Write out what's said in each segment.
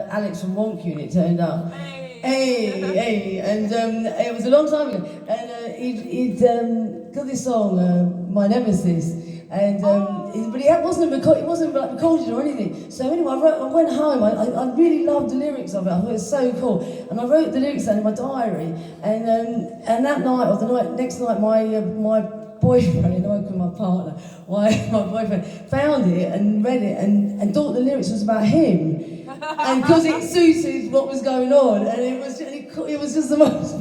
Alex from Wonk Unit turned up. Hey, and it was a long time ago, and he'd got this song, My Nemesis, and but it wasn't like recorded or anything. So anyway, I went home. I really loved the lyrics of it. I thought it was so cool, and I wrote the lyrics down in my diary. And that night or next night, my boyfriend, I won't call my partner, my boyfriend found it and read it and thought the lyrics was about him. And because it suited what was going on, and it was just the most,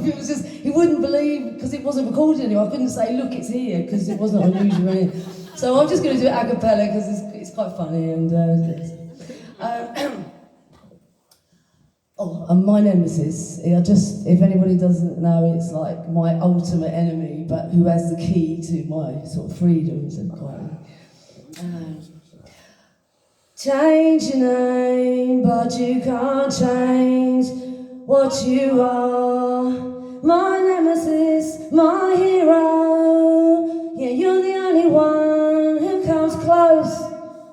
he wouldn't believe, because it wasn't recorded anymore. I couldn't say, look, it's here, because it wasn't on YouTube or anything. So I'm just going to do it a cappella, because it's quite funny. And and My Nemesis, if anybody doesn't know, it's like my ultimate enemy, but who has the key to my sort of freedoms and quiet. Change your name, but you can't change what you are. My nemesis, my hero. Yeah, you're the only one who comes close.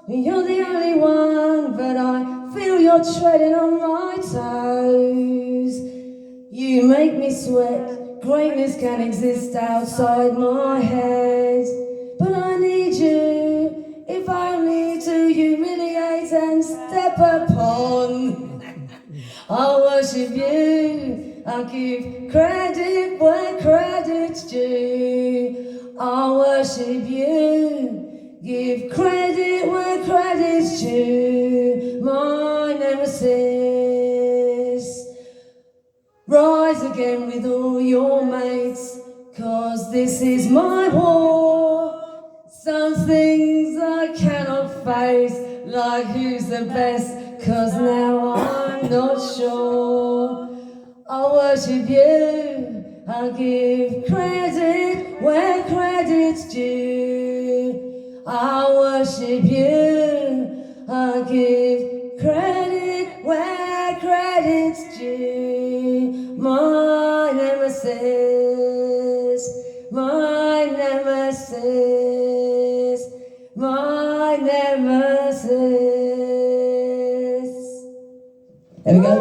You're the only one, but I feel you're treading on my toes. You make me sweat. Greatness can exist outside my head, but I need you, if only to humiliate and step upon. I worship you, I give credit where credit's due. I worship you, give credit where credit's due. My nemesis, rise again with all your mates, 'cause this is my war. Some things I cannot face, like who's the best, 'cause now I'm not sure. I worship you, I give credit where credit's due. I worship you, I give credit where credit's due. My nemesis, my nemesis, my nemesis. There we go.